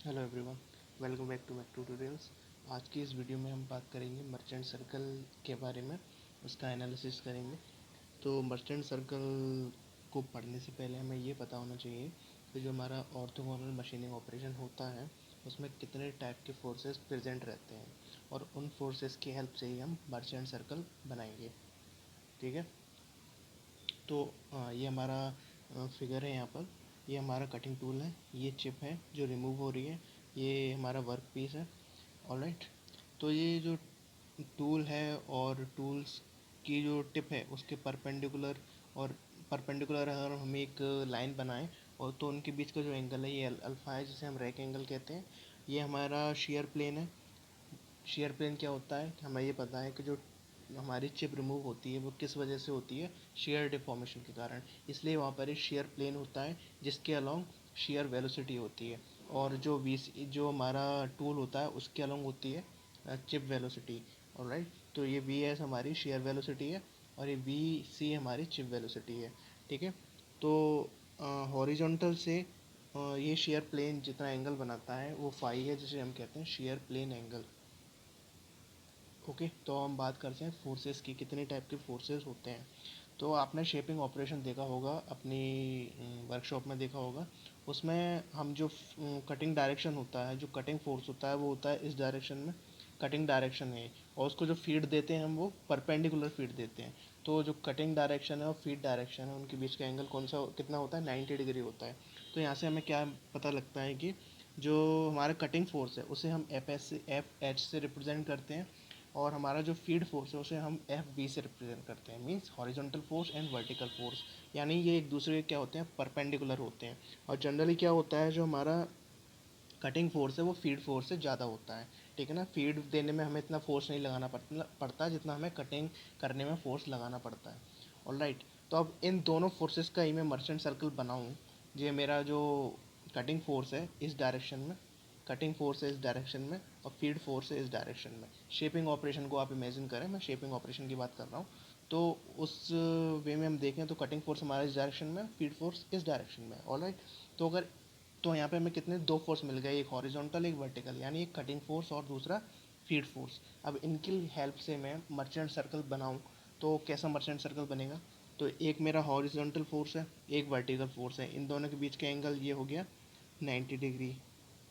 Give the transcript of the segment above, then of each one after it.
Hello everyone, welcome back to my tutorials. आज की इस वीडियो में हम बात करेंगे मर्चेंट सर्कल के बारे में, उसका एनालिसिस करेंगे। तो मर्चेंट सर्कल को पढ़ने से पहले हमें ये पता होना चाहिए कि जो हमारा ऑर्थोगोनल मशीनिंग ऑपरेशन होता है उसमें कितने टाइप के फोर्सेस प्रेजेंट रहते हैं और उन फोर्सेस की हेल्प से ही हम मर्चेंट सर्कल बनाएंगे। ठीक है। तो ये हमारा फिगर है यहाँ पर। ये हमारा कटिंग टूल है, ये चिप है जो रिमूव हो रही है, ये हमारा वर्क पीस है। ऑलराइट। तो ये जो टूल है और टूल्स की जो टिप है उसके परपेंडिकुलर और परपेंडिकुलर अगर हम एक लाइन बनाएं और तो उनके बीच का जो एंगल है ये अल्फ़ा है, जिसे हम रैक एंगल कहते हैं। ये हमारा शेयर प्लेन है। शेयर प्लेन क्या होता है, हमें ये पता है कि जो हमारी चिप रिमूव होती है वो किस वजह से होती है, शेयर डिफॉर्मेशन के कारण। इसलिए वहाँ पर एक शेयर प्लेन होता है जिसके अलोंग शेयर वेलोसिटी होती है। और जो वी जो हमारा टूल होता है उसके अलोंग होती है चिप वेलोसिटी। ऑलराइट। तो ये वी एस हमारी शेयर वेलोसिटी है और ये वी सी हमारी चिप वेलोसिटी है। ठीक है। तो हॉरिजॉन्टल से ये शेयर प्लेन जितना एंगल बनाता है वो फाई है, जिसे हम कहते हैं शेयर प्लेन एंगल। ओके। तो हम बात करते हैं फोर्सेस की, कितने टाइप के फोर्सेस होते हैं। तो आपने शेपिंग ऑपरेशन देखा होगा अपनी वर्कशॉप में, देखा होगा। उसमें हम जो कटिंग डायरेक्शन होता है, जो कटिंग फोर्स होता है वो होता है इस डायरेक्शन में, कटिंग डायरेक्शन है। और उसको जो फीड देते हैं हम वो परपेंडिकुलर फीड देते हैं। तो जो कटिंग डायरेक्शन है और फीड डायरेक्शन है उनके बीच का एंगल कौन सा कितना होता है, 90 डिग्री होता है। तो यहाँ से हमें क्या पता लगता है कि जो हमारा कटिंग फोर्स है उसे हम एफ एच से रिप्रेजेंट करते हैं और हमारा जो फीड फोर्स है उसे हम एफ बी से रिप्रेजेंट करते हैं, means horizontal force and vertical force. यानी ये एक दूसरे के क्या होते हैं, परपेंडिकुलर होते हैं। और जनरली क्या होता है, जो हमारा कटिंग फोर्स है वो फीड फोर्स से ज़्यादा होता है। ठीक है ना। फीड देने में हमें इतना फोर्स नहीं लगाना पड़ता जितना हमें कटिंग करने में फोर्स लगाना पड़ता है। ऑलराइट। तो अब इन दोनों फोर्सेस का ही मैं मर्चेंट सर्कल बनाऊँ। ये मेरा जो कटिंग फोर्स है इस डायरेक्शन में, कटिंग फोर्स है इस डायरेक्शन में और फीड फोर्स है इस डायरेक्शन में। शेपिंग ऑपरेशन को आप इमेजिन करें, मैं शेपिंग ऑपरेशन की बात कर रहा हूँ। तो उस वे में हम देखें तो कटिंग फोर्स हमारा इस डायरेक्शन में, फीड फोर्स इस डायरेक्शन में। ऑलराइट। तो अगर तो यहाँ पे हमें कितने दो फोर्स मिल गए, एक हॉरिजॉन्टल एक वर्टिकल, यानी एक कटिंग फोर्स और दूसरा फीड फोर्स। अब इनकी हेल्प से मैं मर्चेंट सर्कल बनाऊँ तो कैसा मर्चेंट सर्कल बनेगा। तो एक मेरा हॉरिजॉन्टल फोर्स है, एक वर्टिकल फोर्स है, इन दोनों के बीच का एंगल ये हो गया 90 डिग्री।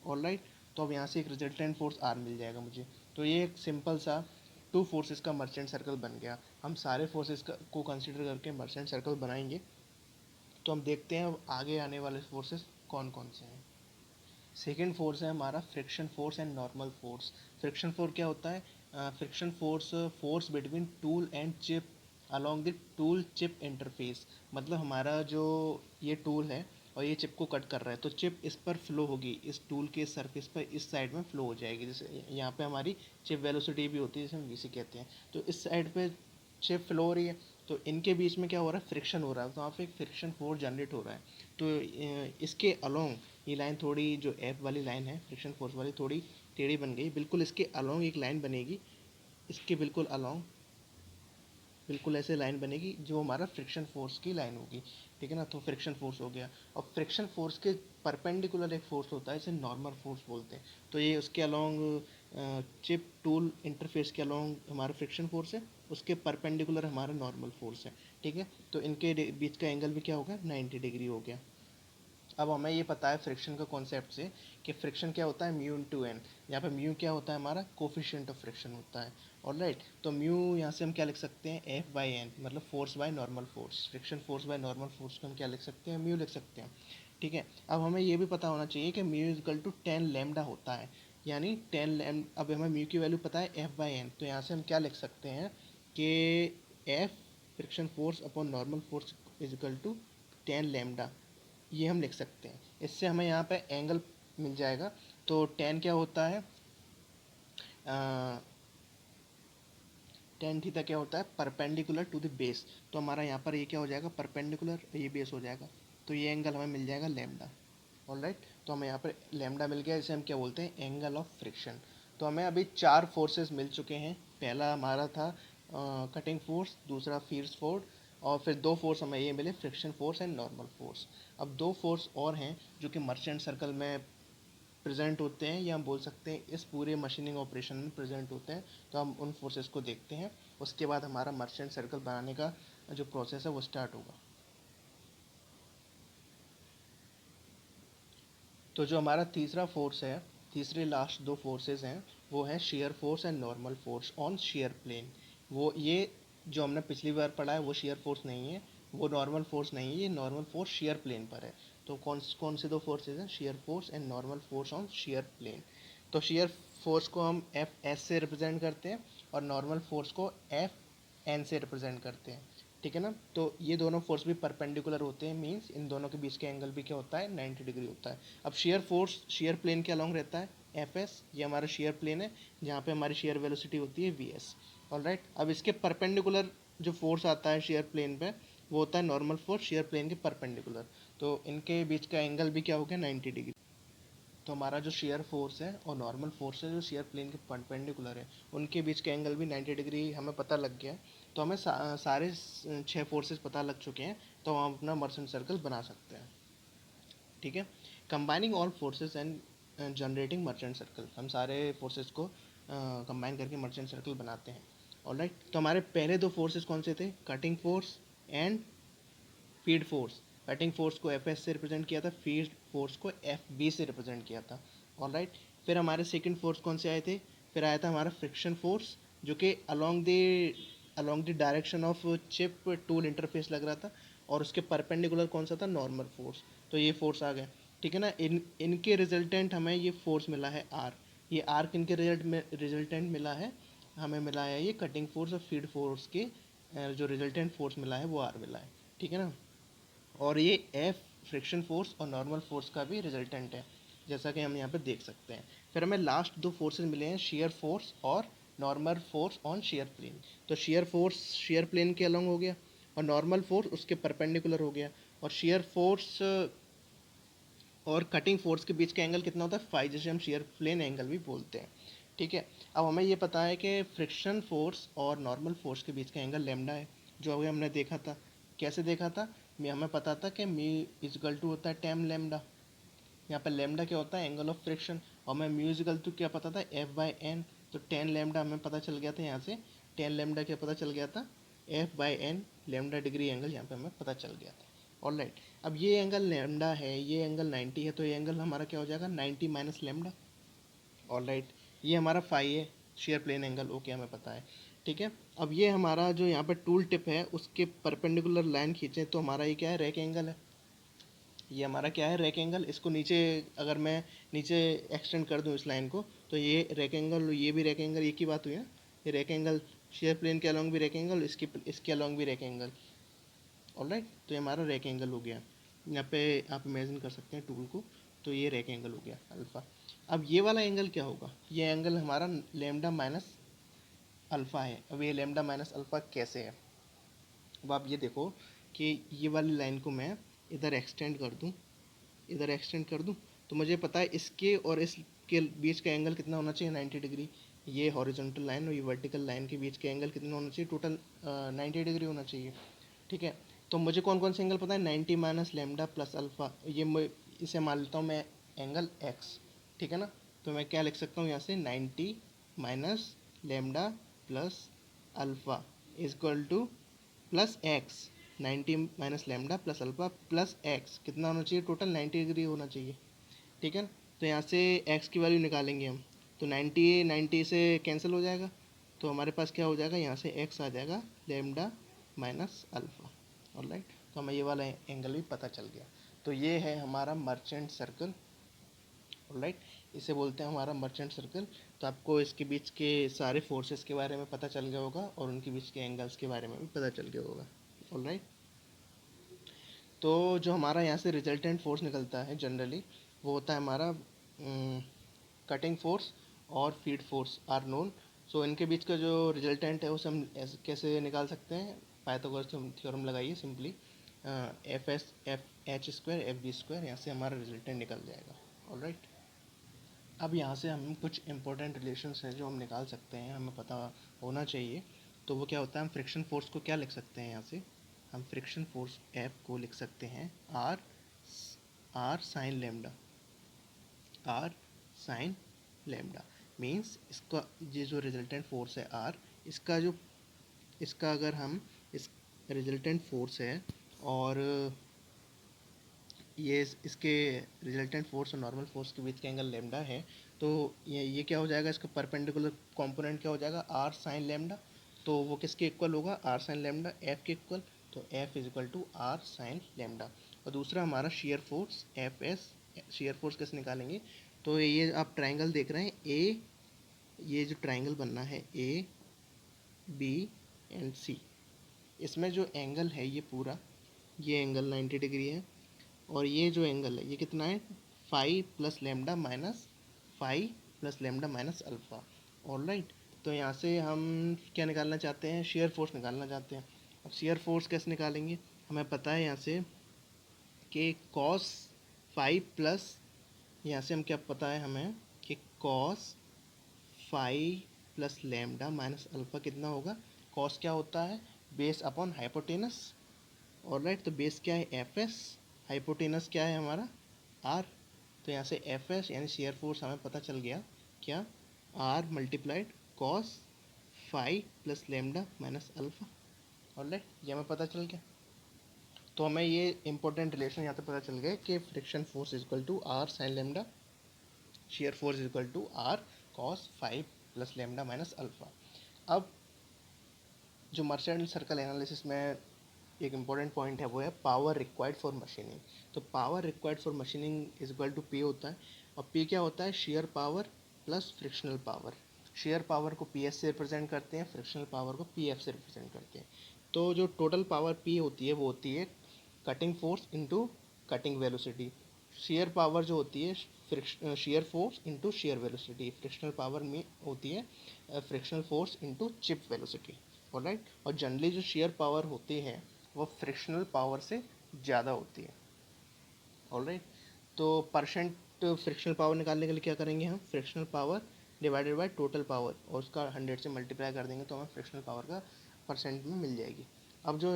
ऑलराइट। तो अब यहाँ से एक रिजल्टेंट फोर्स आर मिल जाएगा मुझे। तो ये एक सिंपल सा टू फोर्सेस का मर्चेंट सर्कल बन गया। हम सारे फोर्सेस को कंसिडर करके मर्चेंट सर्कल बनाएंगे। तो हम देखते हैं अब आगे आने वाले फोर्सेस कौन कौन से हैं। सेकेंड फोर्स है हमारा friction force and normal force. Friction force क्या होता है, friction force force between tool and chip along the tool chip interface. मतलब हमारा जो ये टूल है और ये चिप को कट कर रहा है, तो चिप इस पर फ्लो होगी, इस टूल के सरफेस पर इस साइड में फ्लो हो जाएगी। जैसे यहाँ पे हमारी चिप वेलोसिटी भी होती है जिसे हम वीसी कहते हैं। तो इस साइड पे चिप फ्लो हो रही है, तो इनके बीच में क्या हो रहा है, फ्रिक्शन हो रहा है, तो वहाँ पे एक फ्रिक्शन फोर्स जनरेट हो रहा है। तो इसके अलोंग ये लाइन थोड़ी, जो एफ वाली लाइन है फ्रिक्शन फोर्स वाली, थोड़ी टेढ़ी बन गई। बिल्कुल इसके अलोंग एक लाइन बनेगी, इसके बिल्कुल अलोंग बिल्कुल ऐसे लाइन बनेगी जो हमारा फ्रिक्शन फोर्स की लाइन होगी। ठीक है ना। तो फ्रिक्शन फोर्स हो गया। और फ्रिक्शन फोर्स के परपेंडिकुलर एक फोर्स होता है, इसे नॉर्मल फोर्स बोलते हैं। तो ये उसके अलोंग चिप टूल इंटरफेस के अलोंग हमारा फ्रिक्शन फोर्स है, उसके परपेंडिकुलर हमारा नॉर्मल फोर्स है। ठीक है। तो इनके बीच का एंगल भी क्या होगा, 90 डिग्री हो गया। अब हमें ये पता है फ्रिक्शन का कॉन्सेप्ट से कि फ्रिक्शन क्या होता है, म्यू इंटू एन। यहाँ पे म्यू क्या होता है, हमारा कोफिशिएंट ऑफ फ्रिक्शन होता है। ऑलराइट। तो म्यू यहाँ से हम क्या लिख सकते हैं, एफ बाई एन, मतलब force by normal force, friction force by normal force को हम क्या लिख सकते हैं, म्यू लिख सकते हैं। ठीक है। अब हमें ये भी पता होना चाहिए कि म्यू इजकल टू 10 लेमडा होता है, यानी 10 लेम। अब हमें म्यू की वैल्यू पता है एफ बाई एन, तो यहाँ से हम क्या लिख सकते हैं कि F friction force upon normal force is equal to 10 lambda, ये हम लिख सकते हैं। इससे हमें यहाँ पे एंगल मिल जाएगा। तो टेन क्या होता है, टेन थीटा क्या होता है, परपेंडिकुलर टू द बेस। तो हमारा यहाँ पर ये क्या हो जाएगा, परपेंडिकुलर, ये बेस हो जाएगा। तो ये एंगल हमें मिल जाएगा लेमडा। ऑलराइट। तो हमें यहाँ पर लेमडा मिल गया, इसे हम क्या बोलते हैं, एंगल ऑफ फ्रिक्शन। तो हमें अभी चार फोर्सेस मिल चुके हैं। पहला हमारा था कटिंग फोर्स, दूसरा फीड्स फोर्स, और फिर दो फोर्स हमें ये मिले, friction force and normal force. अब दो फोर्स और हैं जो कि मर्चेंट सर्कल में प्रेजेंट होते हैं, या हम बोल सकते हैं इस पूरे मशीनिंग ऑपरेशन में प्रेजेंट होते हैं। तो हम उन फोर्सेस को देखते हैं, उसके बाद हमारा मर्चेंट सर्कल बनाने का जो प्रोसेस है वो स्टार्ट होगा। तो जो हमारा तीसरा फोर्स है, तीसरे लास्ट दो फोर्सेस हैं, वो है shear force and normal force on shear plane. वो ये जो हमने पिछली बार पढ़ा है वो शेयर फोर्स नहीं है, वो नॉर्मल फोर्स नहीं है, ये नॉर्मल फोर्स शेयर प्लेन पर है। तो कौन कौन से दो फोर्सेज हैं, shear force and normal force on shear plane. तो शेयर फोर्स को हम एफ एस से रिप्रेजेंट करते हैं और नॉर्मल फोर्स को एफ एन से रिप्रेजेंट करते हैं। ठीक है ना। तो ये दोनों फोर्स भी परपेंडिकुलर होते हैं, मींस इन दोनों के बीच का एंगल भी क्या होता है, 90 डिग्री होता है। अब शेयर फोर्स शेयर प्लेन के अलॉन्ग रहता है एफ एस, ये हमारा शेयर प्लेन है जहाँ पे हमारी शेयर वेलोसिटी होती है वी एस। ऑलराइट, अब इसके परपेंडिकुलर जो फोर्स आता है शेयर प्लेन पे, वो होता है नॉर्मल फोर्स शेयर प्लेन के परपेंडिकुलर। तो इनके बीच का एंगल भी क्या हो गया, 90 डिग्री। तो हमारा जो शेयर फोर्स है और नॉर्मल फोर्स है जो शेयर प्लेन के परपेंडिकुलर है, उनके बीच का एंगल भी 90 डिग्री हमें पता लग गया है। तो हमें सारे 6 फोर्सेस पता लग चुके हैं, तो हम अपना मर्चेंट सर्कल बना सकते हैं। ठीक है। Combining all forces and generating merchant circle, हम सारे फोर्सेस को कंबाइन करके मर्चेंट सर्कल बनाते हैं। ऑलराइट, तो हमारे पहले दो फोर्सेस कौन से थे, cutting force and feed force. Cutting force को एफ एस से रिप्रेजेंट किया था, फीड फोर्स को एफ बी से रिप्रेजेंट किया था। ऑलराइट, फिर हमारे सेकंड फोर्स कौन से आए थे, फिर आया था हमारा फ्रिक्शन फोर्स, जो कि along the direction of chip tool interface लग रहा था, और उसके परपेंडिकुलर कौन सा था, नॉर्मल फोर्स। तो ये फोर्स आ गए। ठीक है ना। इनके रिजल्टेंट हमें ये फोर्स मिला है आर। ये आर किनके रिजल्टेंट मिला है, हमें मिला है ये कटिंग फोर्स और फीड फोर्स के जो रिजल्टेंट फोर्स मिला है वो आर मिला है। ठीक है ना। और ये एफ फ्रिक्शन फोर्स और नॉर्मल फोर्स का भी रिजल्टेंट है, जैसा कि हम यहाँ पे देख सकते हैं। फिर हमें लास्ट दो फोर्सेस मिले हैं, शेयर फोर्स और normal force on shear plane. तो शेयर फोर्स शेयर प्लेन के अलॉन्ग हो गया, और नॉर्मल फोर्स उसके परपेंडिकुलर हो गया। और शेयर फोर्स और कटिंग फोर्स के बीच का एंगल कितना होता है, फाइव, जिसे हम शेयर प्लेन एंगल भी बोलते हैं। ठीक है। अब हमें ये पता है कि फ्रिक्शन फोर्स और नॉर्मल फोर्स के बीच का एंगल लेमडा है, जो अभी हमने देखा था। कैसे देखा था, हमें पता था कि मी इजकल टू होता है टेन लेमडा। यहाँ पर लेमडा क्या होता है, एंगल ऑफ फ्रिक्शन। और मैं म्यू इजकल टू क्या पता था, एफ बाई एन। तो टेन लेमडा हमें पता चल गया था यहाँ से। टेन लेमडा क्या पता चल गया था, F by N lambda degree angle यहाँ पे हमें पता चल गया था। ऑलराइट, अब ये एंगल लेमडा है, ये एंगल 90 है, तो ये एंगल हमारा क्या हो जाएगा, 90 माइनस लेमडा। ऑलराइट, ये हमारा फाई है, शेयर प्लेन एंगल, ओके हमें पता है। ठीक है। अब ये हमारा जो यहाँ पर टूल टिप है उसके परपेंडिकुलर लाइन खींचे, तो हमारा ये क्या है, रैक एंगल है। ये हमारा क्या है, रैक एंगल। इसको नीचे अगर मैं नीचे एक्सटेंड कर दूँ इस लाइन को, तो ये रैक एंगल, ये भी रैक एंगल, एक ही बात हुई ना। ये रैक एंगल, शेयर प्लेन के अलॉन्ग भी रैक एंगल, इसके अलॉन्ग भी रैक एंगल। ऑलराइट, तो ये हमारा रैक एंगल हो गया। यहाँ पे आप इमेजिन कर सकते हैं टूल को। तो ये रैक एंगल हो गया अल्फ़ा। अब ये वाला एंगल क्या होगा, ये एंगल हमारा लेमडा माइनस अल्फ़ा है। अब ये लेमडा माइनस अल्फ़ा कैसे है, अब आप ये देखो कि ये वाली लाइन को मैं इधर एक्सटेंड कर दूँ, इधर एक्सटेंड कर दूँ, तो मुझे पता है इसके और इसके बीच का एंगल कितना होना चाहिए, 90 डिग्री। ये हॉरिजॉन्टल लाइन और ये वर्टिकल लाइन के बीच का एंगल कितना होना चाहिए, टोटल 90 डिग्री होना चाहिए। ठीक है। तो मुझे कौन कौन से एंगल पता है, 90 माइनस लेमडा प्लस अल्फ़ा, इसे मान लेता हूँ मैं एंगल एक्स। ठीक है ना। तो मैं क्या लिख सकता हूँ यहाँ से, 90 minus lambda plus alpha is equal two plus x. 90 minus lambda plus alpha plus x कितना होना चाहिए, टोटल 90 डिग्री होना चाहिए। ठीक है। तो यहाँ से एक्स की वैल्यू निकालेंगे हम, तो 90 से कैंसिल हो जाएगा। तो हमारे पास क्या हो जाएगा, यहाँ से एक्स आ जाएगा लेमडा माइनस अल्फ़ा। ऑलराइट, तो हमें ये वाला एंगल भी पता चल गया। तो ये है हमारा मर्चेंट सर्कल। ऑलराइट, इसे बोलते हैं हमारा मर्चेंट सर्कल। तो आपको इसके बीच के सारे फोर्सेस के बारे में पता चल गया होगा, और उनके बीच के एंगल्स के बारे में भी पता चल गया होगा। ऑलराइट, तो जो हमारा यहाँ से रिजल्टेंट फोर्स निकलता है जनरली, वो होता है हमारा कटिंग फोर्स और फीड फोर्स आर नोन। सो इनके बीच का जो रिजल्टेंट है उसे हम कैसे निकाल सकते हैं, पाइथागोरस थ्योरम लगाइए simply, F S F H square F B square, यहाँ से हमारा रिजल्टेंट निकल जाएगा। ऑलराइट, अब यहाँ से हम कुछ इंपॉर्टेंट रिलेशंस हैं जो हम निकाल सकते हैं, हमें पता होना चाहिए। तो वो क्या होता है, हम फ्रिक्शन फोर्स को क्या लिख सकते हैं, यहाँ से हम फ्रिक्शन फोर्स एफ को लिख सकते हैं R R sine lambda, R sine lambda. Means इसका ये जो रिजल्टेंट फोर्स है आर, इसका अगर हम इस रिजल्टेंट फोर्स है और ये इसके रिजल्टेंट फोर्स और नॉर्मल फोर्स के बीच का एंगल लेमडा है, तो ये क्या हो जाएगा, इसका परपेंडिकुलर कंपोनेंट क्या हो जाएगा, आर साइन लेमडा। तो वो किसके इक्वल होगा, आर साइन लेमडा, एफ के इक्वल। तो F is equal to R sine lambda. और दूसरा हमारा shear force F S. Shear force कैसे निकालेंगे, तो ये आप ट्राइंगल देख रहे हैं ए, ये जो ट्राइंगल बनना है ए बी एंड सी, इसमें जो एंगल है ये पूरा, ये एंगल 90 डिग्री है और ये जो एंगल है ये कितना है, five plus lambda minus five plus lambda minus alpha. Alright, तो यहाँ से हम क्या निकालना चाहते हैं, शेयर फोर्स निकालना चाहते हैं। अब शेयर फोर्स कैसे निकालेंगे, हमें पता है यहाँ से कि कॉस फाइव प्लस, यहाँ से हम क्या पता है हमें कि cos five plus lambda minus alpha कितना होगा, कॉस क्या होता है, बेस अपॉन हाइपोटेनस। ऑलराइट, तो बेस क्या है एफ एस, हाइपोटेनस क्या है हमारा आर। तो यहाँ से एफ एस यानी शेयर फोर्स हमें पता चल गया क्या, R multiplied cos five plus lambda minus alpha. Alright, ये हमें पता चल गया। तो हमें ये इंपॉर्टेंट रिलेशन यहाँ पे पता चल गया कि friction force is equal to R sine lambda, shear force is equal to R cos five plus lambda minus alpha. अब जो मर्चेंट सर्कल एनालिसिस में एक इम्पॉर्टेंट पॉइंट है वो है पावर रिक्वायर्ड फॉर मशीनिंग। तो power required for machining is equal to P होता है, और पी क्या होता है, shear power plus frictional power. Shear power को पी एस से रिप्रेजेंट करते हैं, फ्रिक्शनल पावर को पी एफ से रिप्रेजेंट करते हैं। तो जो टोटल पावर पी होती है वो होती है cutting force into cutting velocity. Share power जो होती है shear force into shear velocity. Frictional power में होती है frictional force into chip velocity. Alright, और जनरली जो शेयर पावर होती है वो फ्रिक्शनल पावर से ज़्यादा होती है। ऑलराइट, तो परसेंट फ्रिक्शनल पावर निकालने के लिए क्या करेंगे, हम frictional power divided by total power और उसका 100 से मल्टीप्लाई कर देंगे तो हमें फ्रिक्शनल पावर का परसेंट में मिल जाएगी। अब जो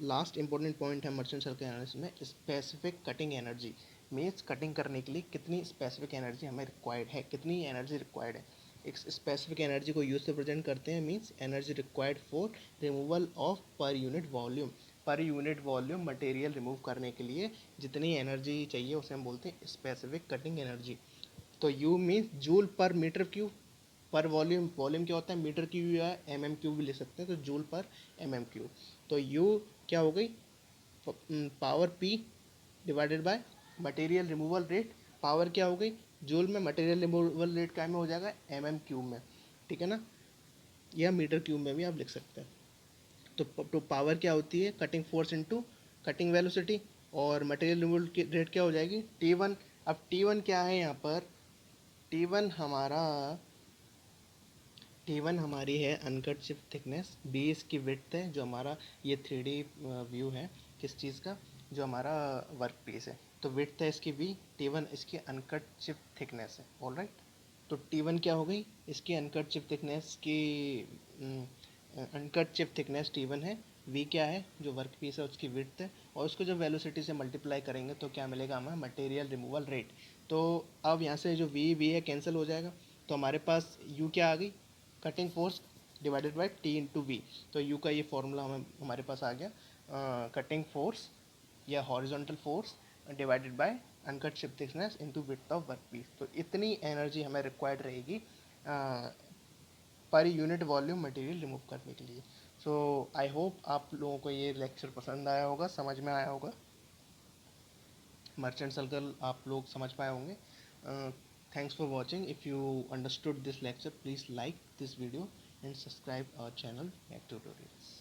लास्ट इंपॉर्टेंट पॉइंट है मर्चेंट सर्कल एनालिसिस में, specific cutting energy. Means cutting करने के लिए कितनी स्पेसिफिक एनर्जी हमें रिक्वायर्ड है, कितनी एनर्जी रिक्वायर्ड है। एक स्पेसिफिक एनर्जी को यूज से प्रेजेंट करते हैं, means energy required for removal of per unit volume. Per unit volume material remove करने के लिए जितनी एनर्जी चाहिए उसे हम बोलते हैं स्पेसिफिक कटिंग एनर्जी। तो U means joule per metre cube, per volume, volume क्या होता है मीटर क्यूब या एम एम क्यूब भी ले सकते हैं, तो joule per M M cube. तो यू क्या हो गई, power P divided by material removal rate. Power क्या हो गई, जूल में, मटेरियल रिमूवल रेट क्या में हो जाएगा, एम एम क्यूब में, ठीक है ना, या मीटर क्यूब में भी आप लिख सकते हैं। तो पावर क्या होती है, cutting force into cutting velocity, और मटेरियल रिमूवल की रेट क्या हो जाएगी, टी वन। अब टी वन क्या है यहाँ पर, टी वन हमारा, टी वन हमारी है अनकट चिप थिकनेस, बी इसकी विड्थ है, जो हमारा ये 3D व्यू है किस चीज़ का, जो हमारा वर्क पीस है। तो विड्थ है इसकी बी, टी वन इसकी अनकट चिप थिकनेस है। ऑल राइट, तो टी वन क्या हो गई, इसकी अनकट चिप थिकनेस की uncut chip thickness T one है, वी क्या है जो वर्क पीस है उसकी विड्थ है, और उसको जब वेलोसिटी से मल्टीप्लाई करेंगे तो क्या मिलेगा हमें, मटेरियल रिमूवल रेट। तो अब यहाँ से जो वी है कैंसिल हो जाएगा, तो हमारे पास यू क्या आ गई, cutting force divided by T into V. तो यू का ये फॉर्मूला हमारे पास आ गया, कटिंग फोर्स या horizontal force divided by uncut chip thickness into width of work piece. तो इतनी एनर्जी हमें रिक्वायर्ड रहेगी per unit volume material remove करने के लिए। सो आई होप आप लोगों को ये लेक्चर पसंद आया होगा, समझ में आया होगा, मर्चेंट सर्कल आप लोग समझ पाए होंगे। Thanks for watching. If you understood this lecture, please like this video and subscribe our channel Mac Tutorials.